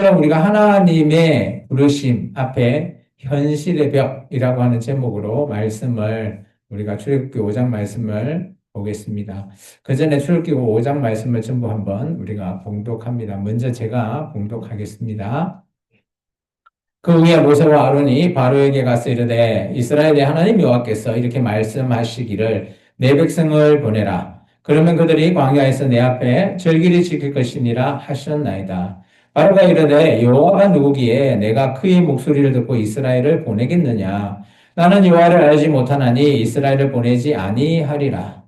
우리가 하나님의 부르심 앞에 현실의 벽이라고 하는 제목으로 말씀을 우리가 출애굽기 5장 말씀을 보겠습니다. 그 전에 출애굽기 5장 말씀을 전부 한번 우리가 봉독합니다. 먼저 제가 봉독하겠습니다. 그 후에 모세와 아론이 바로에게 가서 이르되 이스라엘의 하나님 여호와께서 이렇게 말씀하시기를 내 백성을 보내라. 그러면 그들이 광야에서 내 앞에 절기를 지킬 것이니라 하셨나이다. 바로가 이르되 여호와가 누구기에 내가 그의 목소리를 듣고 이스라엘을 보내겠느냐? 나는 여호와를 알지 못하나니 이스라엘을 보내지 아니하리라.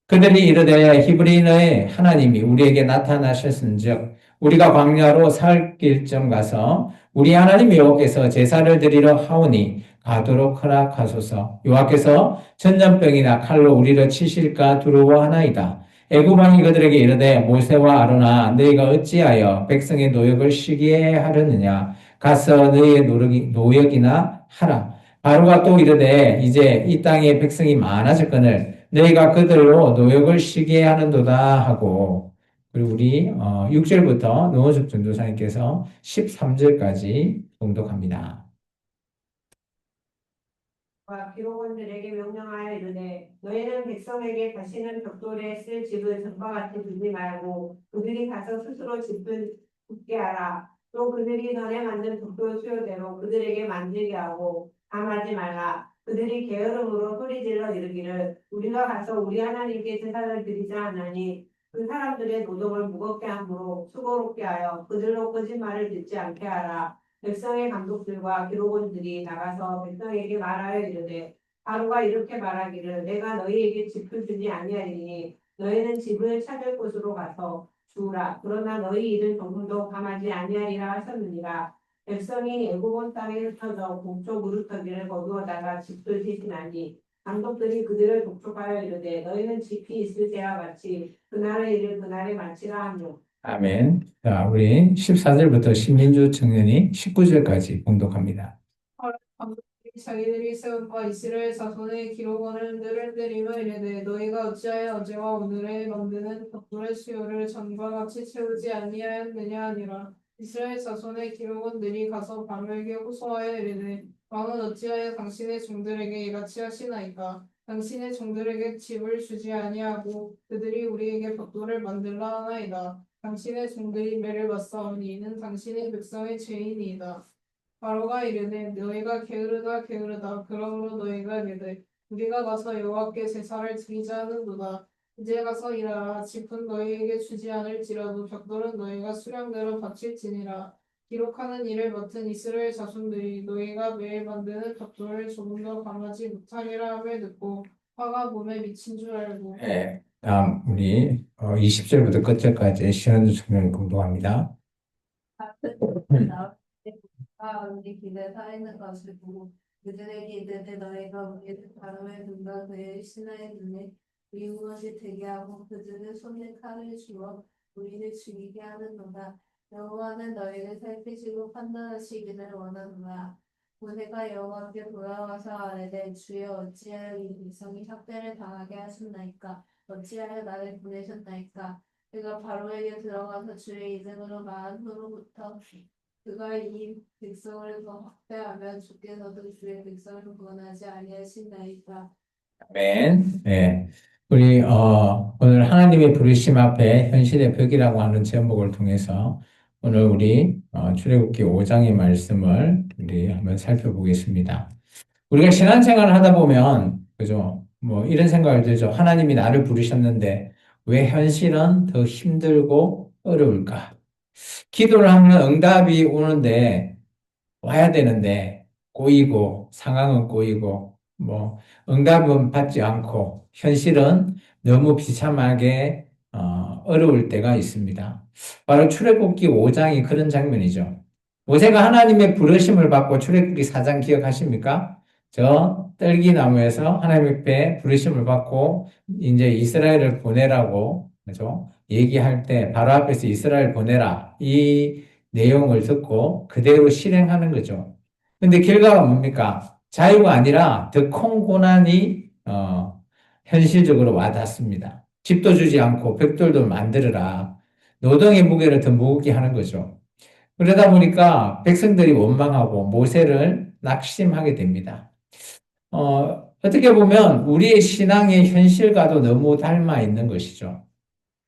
그들이 이르되 히브리인의 하나님이 우리에게 나타나셨은즉 우리가 광야로 살 길쯤 가서 우리 하나님 여호와께서 제사를 드리러 하오니 가도록 허락하소서. 여호와께서 전염병이나 칼로 우리를 치실까 두려워하나이다. 애굽 왕이 그들에게 이르되 모세와 아론아 너희가 어찌하여 백성의 노역을 쉬게 하려느냐 가서 너희의 노역이나 하라. 바로가 또 이르되 이제 이 땅에 백성이 많아졌거늘 너희가 그들로 노역을 쉬게 하는도다 하고, 그리고 우리 6절부터 노원숙 전도사님께서 13절까지 봉독합니다. 기록원들에게 명령하여 이르되 너희는 백성에게 다시는 벽돌에 쓸 집을 전과 같이 두지 말고 그들이 가서 스스로 집을 짓게 하라. 또 그들이 전에 만든 벽돌 수요대로 그들에게 만들게 하고 감하지 말라. 그들이 게으름으로 소리질러 이르기를 우리가 가서 우리 하나님께 제사를 드리자 하나니 그 사람들의 노동을 무겁게 함으로 수고롭게 하여 그들로 거짓말을 듣지 않게 하라. 백성의 감독들과 기록원들이 나가서 백성에게 말하여 이르되 바로가 이렇게 말하기를 내가 너희에게 집을 주지 아니하리니 너희는 집을 찾을 곳으로 가서 주우라. 그러나 너희 일은 조금도 감하지 아니하리라 하셨느니라. 백성이 애굽 땅에 흩어져 동쪽 우루터기를 거두어다가 집을 지지나니 감독들이 그들을 독촉하여 이르되 너희는 집이 있을 때와 같이 그날의 일을 그날에 마치라 하며. 아멘. 자, 우리 14절부터 신민주 청년이 19절까지 봉독합니다. 자기들이 세운 바 이스라엘 자손의 기록원을 들이며 이르되 너희가 어찌하여 어제와 오늘에 만드는 벽돌의 수요를 전과 같이 채우지 아니하였느냐 하니라. 이스라엘 자손의 기록원들이 가서 바로에게 호소하여 이르되 왕은 어찌하여 당신의 종들에게 이같이 하시나이까. 당신의 종들에게 집을 주지 아니하고 그들이 우리에게 벽돌을 만들라 하나이다. 당신의 종들이 매를 맞사오니 이는 당신의 백성의 죄인이다. 바로가 이르되 너희가 게으르다 그러므로 너희가 이르되 우리가 가서 여호와께 제사를 드리자 하는도다. 이제 가서 일하라. 집은 너희에게 주지 않을지라도 벽돌은 너희가 수량대로 바칠지니라. 기록하는 일을 맡은 이스라엘 자손들이 너희가 매일 만드는 벽돌을 조금 더 감하지 못하리라 함을 듣고 화가 몸에 미친 줄 알고. 네, 다음 우리 20절부터 끝절까지 신한주 청년이 봉독합니다. 우리 길에 서 있는 것을 보고 그들에게 이르되 너희가 우리를 바로의 눈과 그의 신하의 눈에 미움을 되게 하고 그들의 손에 칼을 주어 우리를 죽이게 하는도다. 여호와는 너희를 살피시고 판단하시기를 원하노라. 모세가 여호와께 돌아와서 아뢰되 주여 어찌하여 이 백성이 학대를 당하게 하셨나이까. 어찌하여 나를 보내셨나이까. 그가 바로에게 들어가서 주의 이름으로 말한 후로부터 그가 이 백성을 더 확대하면 주께서도 주의 백성을 구원하지 아니하신나이까. 아멘. 네. 우리 오늘 하나님의 부르심 앞에 현실의 벽이라고 하는 제목을 통해서 오늘 우리 출애굽기 5장의 말씀을 우리 한번 살펴보겠습니다. 우리가 신앙생활을 하다 보면 그죠? 뭐 이런 생각을 들죠. 하나님이 나를 부르셨는데 왜 현실은 더 힘들고 어려울까? 기도를 하면 응답이 오는데 와야 되는데 꼬이고 상황은 꼬이고 뭐 응답은 받지 않고 현실은 너무 비참하게 어려울 때가 있습니다. 바로 출애굽기 5장이 그런 장면이죠. 모세가 하나님의 부르심을 받고 출애굽기 4장 기억하십니까? 저 떨기나무에서 하나님 앞에 부르심을 받고 이제 이스라엘을 보내라고 그죠? 얘기할 때 바로 앞에서 이스라엘 보내라 이 내용을 듣고 그대로 실행하는 거죠. 근데 결과가 뭡니까? 자유가 아니라 더 큰 고난이 현실적으로 와닿습니다. 집도 주지 않고 벽돌도 만들어라. 노동의 무게를 더 무겁게 하는 거죠. 그러다 보니까 백성들이 원망하고 모세를 낙심하게 됩니다. 어떻게 보면 우리의 신앙의 현실과도 너무 닮아 있는 것이죠.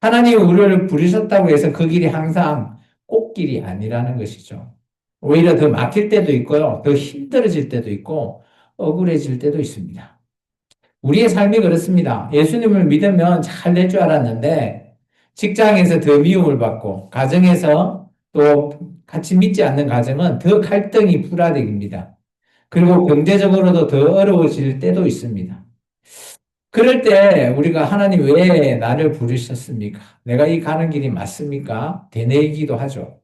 하나님이 우리를 부르셨다고 해서 그 길이 항상 꽃길이 아니라는 것이죠. 오히려 더 막힐 때도 있고요. 더 힘들어질 때도 있고 억울해질 때도 있습니다. 우리의 삶이 그렇습니다. 예수님을 믿으면 잘 될 줄 알았는데 직장에서 더 미움을 받고 가정에서 또 같이 믿지 않는 가정은 더 갈등이 불화됩니다. 그리고 경제적으로도 더 어려워질 때도 있습니다. 그럴 때 우리가 하나님 왜 나를 부르셨습니까? 내가 이 가는 길이 맞습니까? 되뇌이기도 하죠.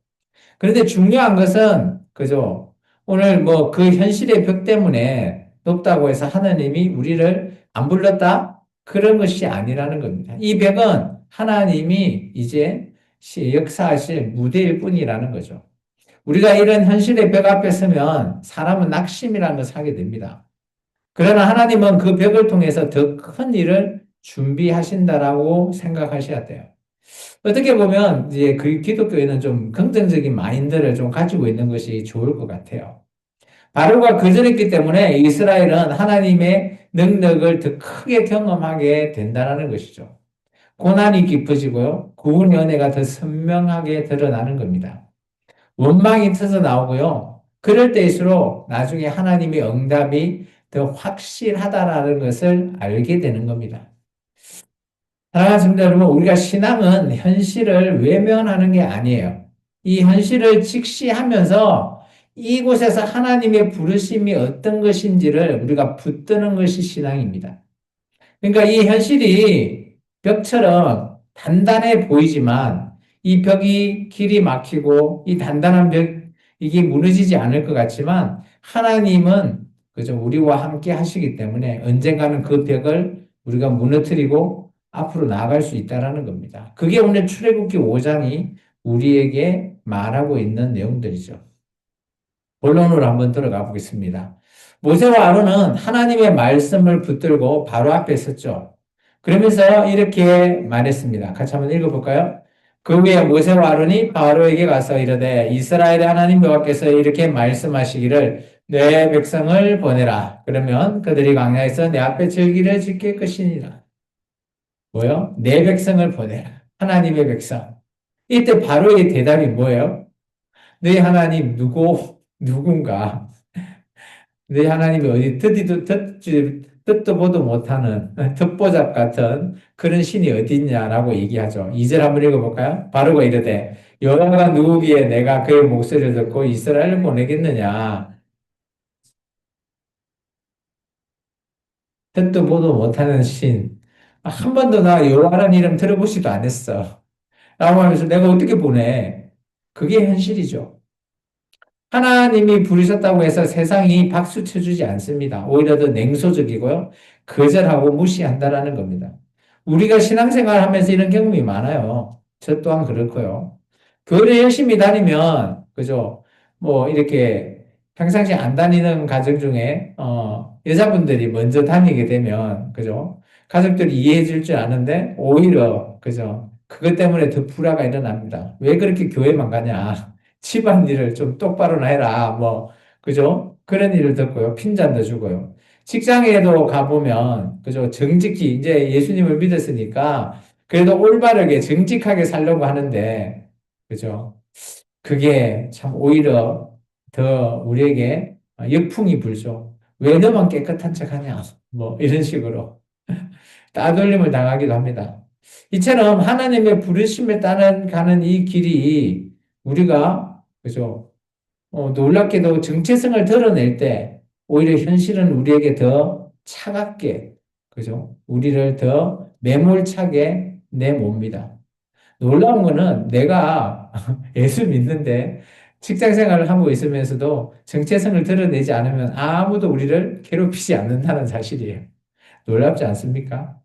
그런데 중요한 것은 그죠? 오늘 뭐 그 현실의 벽 때문에 높다고 해서 하나님이 우리를 안 불렀다? 그런 것이 아니라는 겁니다. 이 벽은 하나님이 이제 역사하실 무대일 뿐이라는 거죠. 우리가 이런 현실의 벽 앞에 서면 사람은 낙심이라는 것을 하게 됩니다. 그러나 하나님은 그 벽을 통해서 더 큰 일을 준비하신다라고 생각하셔야 돼요. 어떻게 보면 이제 그 기독교에는 좀 긍정적인 마인드를 좀 가지고 있는 것이 좋을 것 같아요. 바로가 거절했기 때문에 이스라엘은 하나님의 능력을 더 크게 경험하게 된다는 것이죠. 고난이 깊어지고요. 구원 연애가 더 선명하게 드러나는 겁니다. 원망이 터져 나오고요. 그럴 때일수록 나중에 하나님의 응답이 더 확실하다라는 것을 알게 되는 겁니다. 사랑하는 성도 여러분, 우리가 신앙은 현실을 외면하는 게 아니에요. 이 현실을 직시하면서 이곳에서 하나님의 부르심이 어떤 것인지를 우리가 붙드는 것이 신앙입니다. 그러니까 이 현실이 벽처럼 단단해 보이지만 이 벽이 길이 막히고 이 단단한 벽, 이게 무너지지 않을 것 같지만 하나님은 그죠? 우리와 함께 하시기 때문에 언젠가는 그 벽을 우리가 무너뜨리고 앞으로 나아갈 수 있다라는 겁니다. 그게 오늘 출애굽기 5장이 우리에게 말하고 있는 내용들이죠. 본론으로 한번 들어가 보겠습니다. 모세와 아론은 하나님의 말씀을 붙들고 바로 앞에 섰죠. 그러면서 이렇게 말했습니다. 같이 한번 읽어볼까요? 그 후에 모세와 아론이 바로에게 가서 이르되 이스라엘의 하나님 여호와께서 이렇게 말씀하시기를 내 백성을 보내라. 그러면 그들이 광야에서 내 앞에 절기를 지킬 것이니라. 뭐요? 내 백성을 보내라. 하나님의 백성. 이때 바로의 대답이 뭐예요? 너희 하나님 누군가? 너희 하나님이 어디 듣도 보도 못하는 듣보잡 같은 그런 신이 어디 있냐라고 얘기하죠. 2절 한번 읽어볼까요? 바로가 이르되 여호와가 누구기에 내가 그의 목소리를 듣고 이스라엘을 보내겠느냐? 듣도 보도 못하는 신. 한 번도 나 여호와라는 이름 들어보지도 않았어. 라고 하면서 내가 어떻게 보내? 그게 현실이죠. 하나님이 부르셨다고 해서 세상이 박수 쳐주지 않습니다. 오히려 더 냉소적이고요. 거절하고 무시한다라는 겁니다. 우리가 신앙생활 하면서 이런 경험이 많아요. 저 또한 그렇고요. 교회 열심히 다니면, 그죠? 뭐, 이렇게 평상시 안 다니는 가정 중에, 여자분들이 먼저 다니게 되면, 그죠? 가족들이 이해해 줄 줄 아는데, 오히려, 그죠? 그것 때문에 더 불화가 일어납니다. 왜 그렇게 교회만 가냐? 집안일을 좀 똑바로 해라. 뭐, 그죠? 그런 일을 듣고요. 핀잔도 주고요. 직장에도 가보면, 그죠? 정직히, 이제 예수님을 믿었으니까, 그래도 올바르게 정직하게 살려고 하는데, 그죠? 그게 참 오히려 더 우리에게 역풍이 불죠. 왜 너만 깨끗한 척 하냐? 뭐, 이런 식으로 따돌림을 당하기도 합니다. 이처럼 하나님의 부르심에 따라 가는 이 길이 우리가, 그죠? 놀랍게도 정체성을 드러낼 때 오히려 현실은 우리에게 더 차갑게, 그죠? 우리를 더 매몰차게 내몹니다. 놀라운 거는 내가 예수 믿는데 직장 생활을 하고 있으면서도 정체성을 드러내지 않으면 아무도 우리를 괴롭히지 않는다는 사실이에요. 놀랍지 않습니까?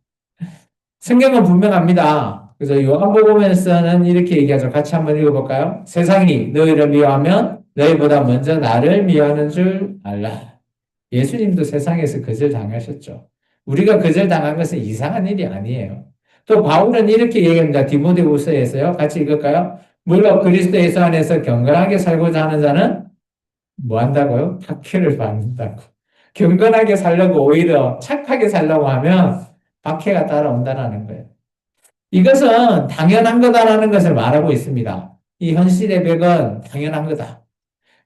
성경은 분명합니다. 그래서 요한복음에서는 이렇게 얘기하죠. 같이 한번 읽어볼까요? 세상이 너희를 미워하면 너희보다 먼저 나를 미워하는 줄 알라. 예수님도 세상에서 거절당하셨죠. 우리가 거절당한 것은 이상한 일이 아니에요. 또 바울은 이렇게 얘기합니다. 디모데후서에서요. 같이 읽을까요? 물론 그리스도 예수 안에서 경건하게 살고자 하는 자는 뭐 한다고요? 박해를 받는다고. 경건하게 살려고 오히려 착하게 살려고 하면 박해가 따라온다라는 거예요. 이것은 당연한 거다라는 것을 말하고 있습니다. 이 현실의 벽은 당연한 거다.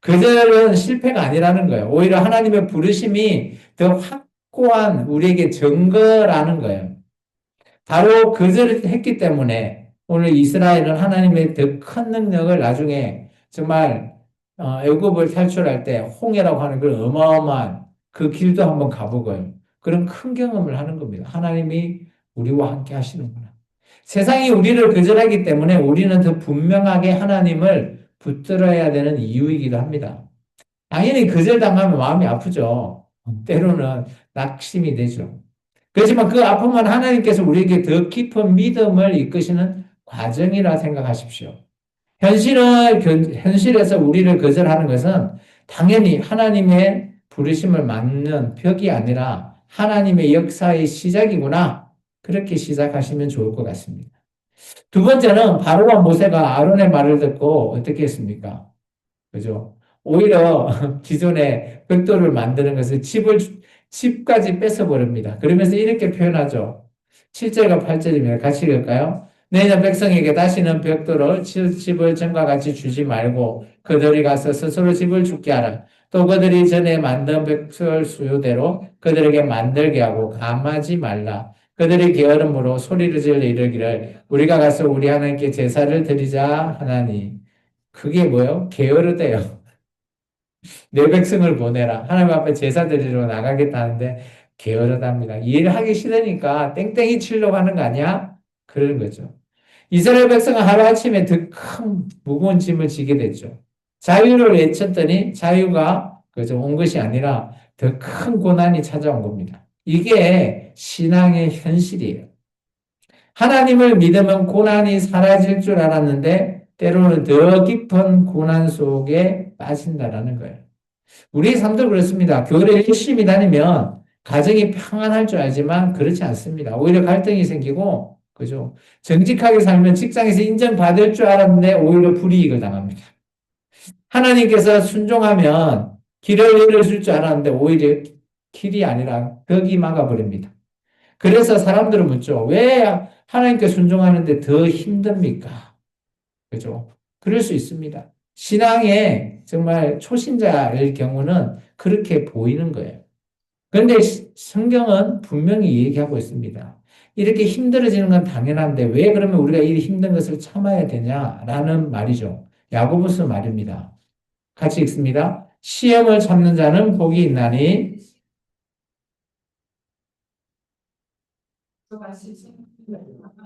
그들은 실패가 아니라는 거예요. 오히려 하나님의 부르심이 더 확고한 우리에게 증거라는 거예요. 바로 그들을 했기 때문에 오늘 이스라엘은 하나님의 더 큰 능력을 나중에 정말 애굽을 탈출할 때 홍해라고 하는 그런 어마어마한 그 길도 한번 가보고요. 그런 큰 경험을 하는 겁니다. 하나님이 우리와 함께 하시는구나. 세상이 우리를 거절하기 때문에 우리는 더 분명하게 하나님을 붙들어야 되는 이유이기도 합니다. 당연히 거절당하면 마음이 아프죠. 때로는 낙심이 되죠. 그렇지만 그 아픔은 하나님께서 우리에게 더 깊은 믿음을 이끄시는 과정이라 생각하십시오. 현실에서 우리를 거절하는 것은 당연히 하나님의 부르심을 맞는 벽이 아니라 하나님의 역사의 시작이구나. 그렇게 시작하시면 좋을 것 같습니다. 두 번째는 바로와 모세가 아론의 말을 듣고 어떻게 했습니까? 그죠? 오히려 기존에 벽돌을 만드는 것을 집까지 뺏어버립니다. 그러면서 이렇게 표현하죠. 7절과 8절입니다. 같이 읽을까요? 너희는 백성에게 다시는 벽돌을 집을 전과 같이 주지 말고 그들이 가서 스스로 집을 짓게 하라. 또 그들이 전에 만든 벽돌 수요대로 그들에게 만들게 하고 감하지 말라. 그들이 게으름으로 소리를 질러 이르기를 우리가 가서 우리 하나님께 제사를 드리자 하나니. 그게 뭐예요? 게으르대요. 내 백성을 보내라. 하나님 앞에 제사 드리러 나가겠다는데 게으르답니다. 일하기 싫으니까 땡땡이 치려고 하는 거 아니야? 그러는 거죠. 이스라엘 백성은 하루아침에 더 큰 무거운 짐을 지게 됐죠. 자유를 외쳤더니 자유가 그저 온 것이 아니라 더 큰 고난이 찾아온 겁니다. 이게 신앙의 현실이에요. 하나님을 믿으면 고난이 사라질 줄 알았는데 때로는 더 깊은 고난 속에 빠진다라는 거예요. 우리 삶도 그렇습니다. 교회를 열심히 다니면 가정이 평안할 줄 알지만 그렇지 않습니다. 오히려 갈등이 생기고, 그죠? 정직하게 살면 직장에서 인정받을 줄 알았는데 오히려 불이익을 당합니다. 하나님께서 순종하면 길을 열어줄 줄 알았는데 오히려 길이 아니라 벽이 막아버립니다. 그래서 사람들은 묻죠. 왜 하나님께 순종하는데 더 힘듭니까? 그죠? 그럴 수 있습니다. 신앙에 정말 초신자일 경우는 그렇게 보이는 거예요. 그런데 성경은 분명히 얘기하고 있습니다. 이렇게 힘들어지는 건 당연한데 왜 그러면 우리가 이 힘든 것을 참아야 되냐라는 말이죠. 야고보서 말입니다. 같이 읽습니다. 시험을 참는 자는 복이 있나니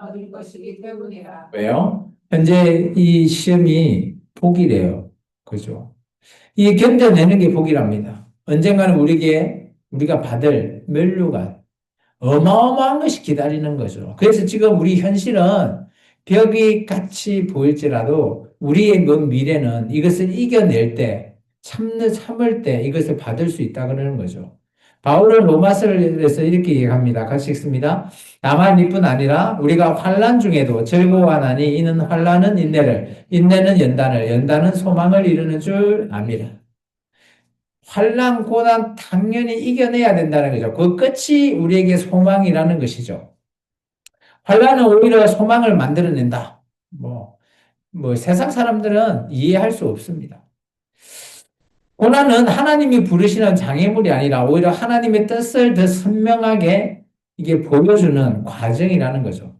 얻을 것이기 때문이라. 왜요? 현재 이 시험이 복이래요. 그죠? 이 견뎌내는 게 복이랍니다. 언젠가는 우리가 받을 면류관, 어마어마한 것이 기다리는 거죠. 그래서 지금 우리 현실은 벽이 같이 보일지라도 우리의 그 미래는 이것을 이겨낼 때, 참을 때 이것을 받을 수 있다 그러는 거죠. 바울은 로마서에서 이렇게 얘기합니다. 같이 읽습니다. 다만 이뿐 아니라 우리가 환난 중에도 즐거워하나니 이는 환난은 인내를, 인내는 연단을, 연단은 소망을 이루는 줄 압니다. 환난, 고난 당연히 이겨내야 된다는 거죠. 그 끝이 우리에게 소망이라는 것이죠. 환난은 오히려 소망을 만들어낸다. 세상 사람들은 이해할 수 없습니다. 고난은 하나님이 부르시는 장애물이 아니라 오히려 하나님의 뜻을 더 선명하게 이게 보여주는 과정이라는 거죠.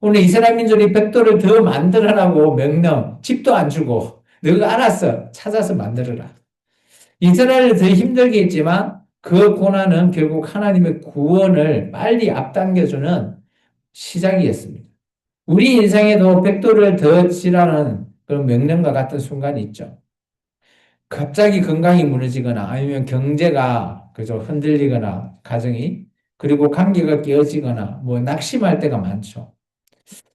오늘 이스라엘 민족이 벽돌을 더 만들어라고 명령, 집도 안 주고 너가 알았어, 찾아서 만들어라. 이스라엘을 더 힘들게 했지만 그 고난은 결국 하나님의 구원을 빨리 앞당겨주는 시작이었습니다. 우리 인생에도 벽돌을 더 치라는 그런 명령과 같은 순간이 있죠. 갑자기 건강이 무너지거나 아니면 경제가 그저 흔들리거나 가정이 그리고 관계가 깨어지거나 낙심할 때가 많죠.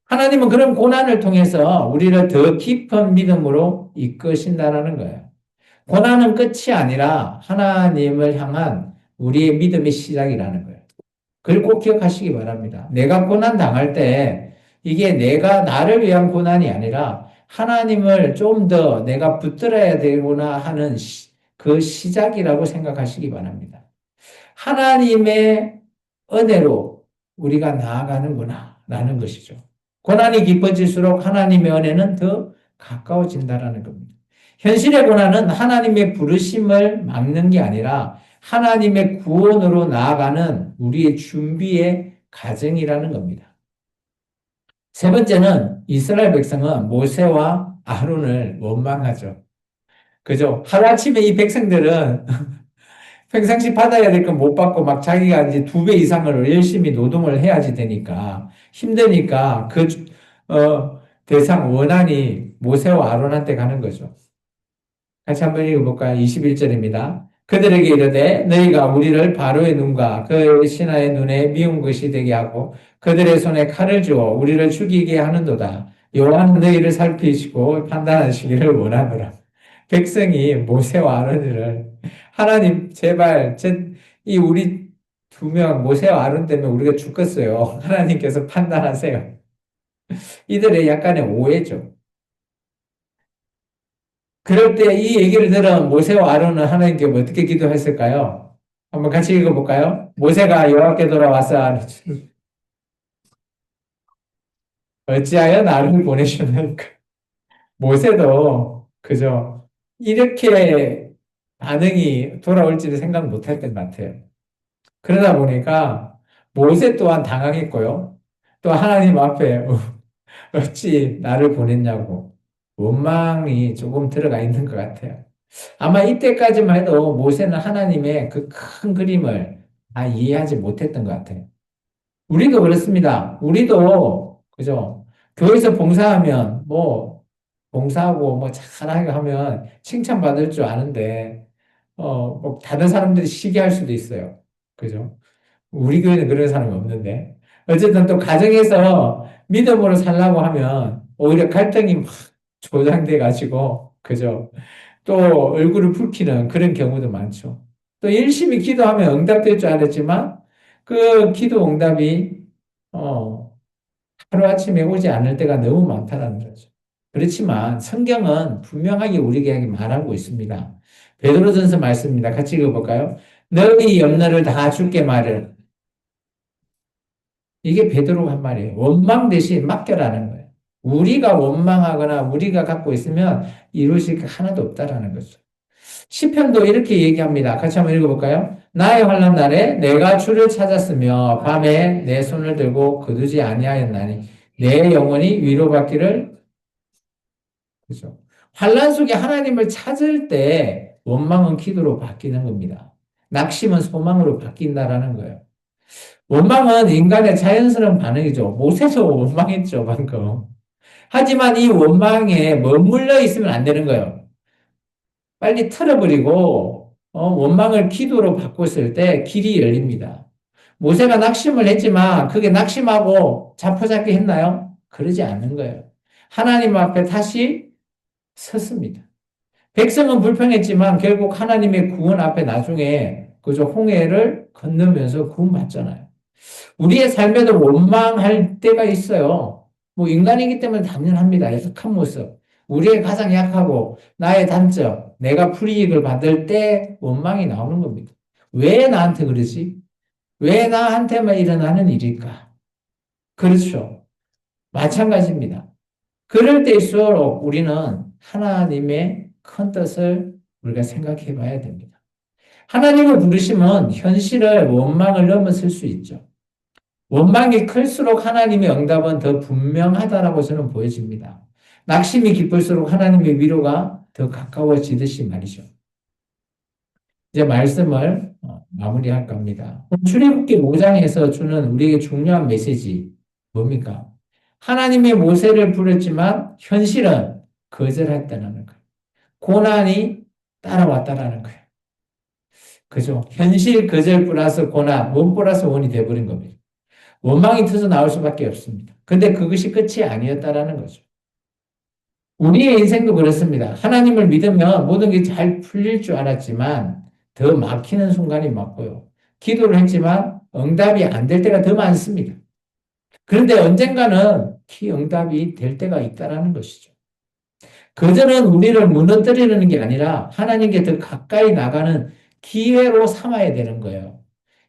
하나님은 그런 고난을 통해서 우리를 더 깊은 믿음으로 이끄신다라는 거예요. 고난은 끝이 아니라 하나님을 향한 우리의 믿음의 시작이라는 거예요. 그걸 꼭 기억하시기 바랍니다. 내가 고난 당할 때 이게 내가 나를 위한 고난이 아니라 하나님을 좀 더 내가 붙들어야 되구나 하는 그 시작이라고 생각하시기 바랍니다. 하나님의 은혜로 우리가 나아가는구나 라는 것이죠. 고난이 깊어질수록 하나님의 은혜는 더 가까워진다라는 겁니다. 현실의 고난은 하나님의 부르심을 막는 게 아니라 하나님의 구원으로 나아가는 우리의 준비의 과정이라는 겁니다. 세 번째는 이스라엘 백성은 모세와 아론을 원망하죠. 그죠? 하루아침에 이 백성들은 평상시 받아야 될 건 못 받고 막 자기가 이제 2배 이상을 열심히 노동을 해야지 되니까 힘드니까 대상 원한이 모세와 아론한테 가는 거죠. 같이 한번 읽어볼까요? 21절입니다. 그들에게 이르되 너희가 우리를 바로의 눈과 그 신하의 눈에 미운 것이 되게 하고 그들의 손에 칼을 주어 우리를 죽이게 하는도다. 여호와는 너희를 살피시고 판단하시기를 원하노라. 백성이 모세와 아론을 하나님 제발 이 우리 2명 모세와 아론 때문에 우리가 죽겠어요. 하나님께서 판단하세요. 이들의 약간의 오해죠. 그럴 때 이 얘기를 들은 모세와 아론은 하나님께 어떻게 기도했을까요? 한번 같이 읽어볼까요? 모세가 여호와께 돌아와서 어찌하여 나를 보내셨나이까? 모세도 그죠? 이렇게 반응이 돌아올지를 생각 못했던 것 같아요. 그러다 보니까 모세 또한 당황했고요. 또 하나님 앞에 어찌 나를 보냈냐고 원망이 조금 들어가 있는 것 같아요. 아마 이때까지만 해도 모세는 하나님의 그 큰 그림을 다 이해하지 못했던 것 같아요. 우리도 그렇습니다. 우리도 그죠? 교회에서 봉사하면 봉사하고 잘하게 하면 칭찬받을 줄 아는데 다른 사람들이 시기할 수도 있어요. 그죠? 우리 교회는 그런 사람이 없는데. 어쨌든 또 가정에서 믿음으로 살라고 하면 오히려 갈등이 막 조장돼 가지고, 그죠? 또 얼굴을 붉히는 그런 경우도 많죠. 또 열심히 기도하면 응답될 줄 알았지만 그 기도 응답이 하루아침에 오지 않을 때가 너무 많다는 거죠. 그렇지만 성경은 분명하게 우리에게 말하고 있습니다. 베드로전서 말씀입니다. 같이 읽어볼까요? 너희 염려를 다 주께 말을. 이게 베드로가 한 말이에요. 원망 대신 맡겨라는 거예요. 우리가 원망하거나 우리가 갖고 있으면 이루실 게 하나도 없다라는 거죠. 시편도 이렇게 얘기합니다. 같이 한번 읽어볼까요? 나의 환난 날에 내가 주를 찾았으며 밤에 내 손을 들고 거두지 아니하였나니 내 영혼이 위로받기를. 그죠? 환난 속에 하나님을 찾을 때 원망은 기도로 바뀌는 겁니다. 낙심은 소망으로 바뀐다라는 거예요. 원망은 인간의 자연스러운 반응이죠. 모세도 원망했죠, 방금. 하지만 이 원망에 머물러 있으면 안 되는 거예요. 빨리 털어버리고 원망을 기도로 바꿨을 때 길이 열립니다. 모세가 낙심을 했지만 그게 낙심하고 자포자기 했나요? 그러지 않는 거예요. 하나님 앞에 다시 섰습니다. 백성은 불평했지만 결국 하나님의 구원 앞에 나중에 그저 홍해를 건너면서 구원받잖아요. 우리의 삶에도 원망할 때가 있어요. 인간이기 때문에 당연합니다. 약한 모습. 우리의 가장 약하고 나의 단점, 내가 불이익을 받을 때 원망이 나오는 겁니다. 왜 나한테 그러지? 왜 나한테만 일어나는 일일까? 그렇죠. 마찬가지입니다. 그럴 때일수록 우리는 하나님의 큰 뜻을 우리가 생각해 봐야 됩니다. 하나님을 부르시면 현실을 원망을 넘어설 수 있죠. 원망이 클수록 하나님의 응답은 더 분명하다라고 저는 보여집니다. 낙심이 깊을수록 하나님의 위로가 더 가까워지듯이 말이죠. 이제 말씀을 마무리할까 합니다. 출애굽기 5장에서 주는 우리에게 중요한 메시지 뭡니까? 하나님의 모세를 부르지만 현실은 거절했다는 거예요. 고난이 따라왔다라는 거예요. 그죠? 현실 거절 플러스 고난, 원 플러스 원이 돼버린 겁니다. 원망이 터져 나올 수밖에 없습니다. 근데 그것이 끝이 아니었다라는 거죠. 우리의 인생도 그렇습니다. 하나님을 믿으면 모든 게 잘 풀릴 줄 알았지만 더 막히는 순간이 많고요. 기도를 했지만 응답이 안 될 때가 더 많습니다. 그런데 언젠가는 그 응답이 될 때가 있다라는 것이죠. 그들은 우리를 무너뜨리는 게 아니라 하나님께 더 가까이 나가는 기회로 삼아야 되는 거예요.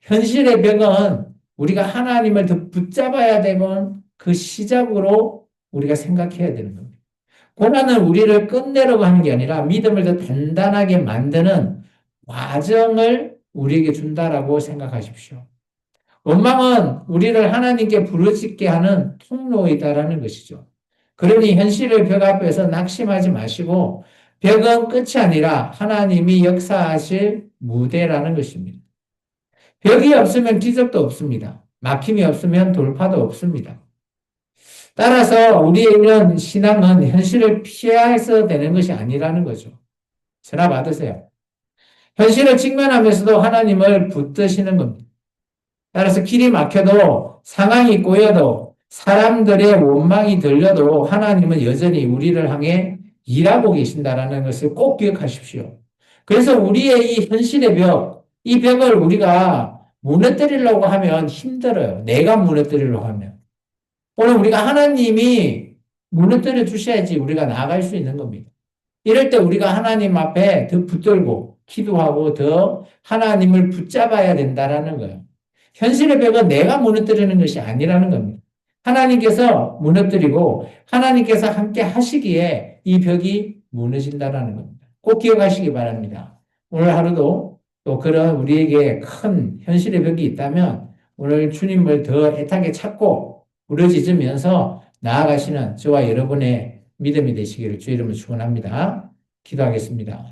현실의 벽은 우리가 하나님을 더 붙잡아야 되는 그 시작으로 우리가 생각해야 되는 겁니다. 고난은 우리를 끝내려고 하는 게 아니라 믿음을 더 단단하게 만드는 과정을 우리에게 준다라고 생각하십시오. 원망은 우리를 하나님께 부르짖게 하는 통로이다라는 것이죠. 그러니 현실의 벽 앞에서 낙심하지 마시고 벽은 끝이 아니라 하나님이 역사하실 무대라는 것입니다. 벽이 없으면 기적도 없습니다. 막힘이 없으면 돌파도 없습니다. 따라서 우리의 이런 신앙은 현실을 피해서 되는 것이 아니라는 거죠. 전화 받으세요. 현실을 직면하면서도 하나님을 붙드시는 겁니다. 따라서 길이 막혀도 상황이 꼬여도 사람들의 원망이 들려도 하나님은 여전히 우리를 향해 일하고 계신다라는 것을 꼭 기억하십시오. 그래서 우리의 이 현실의 벽, 이 벽을 우리가 무너뜨리려고 하면 힘들어요. 내가 무너뜨리려고 하면. 오늘 우리가 하나님이 무너뜨려 주셔야지 우리가 나아갈 수 있는 겁니다. 이럴 때 우리가 하나님 앞에 더 붙들고 기도하고 더 하나님을 붙잡아야 된다라는 거예요. 현실의 벽은 내가 무너뜨리는 것이 아니라는 겁니다. 하나님께서 무너뜨리고 하나님께서 함께 하시기에 이 벽이 무너진다라는 겁니다. 꼭 기억하시기 바랍니다. 오늘 하루도 또 그런 우리에게 큰 현실의 벽이 있다면 오늘 주님을 더 애타게 찾고 부르짖으면서 나아가시는 저와 여러분의 믿음이 되시기를 주의 이름으로 축원합니다. 기도하겠습니다.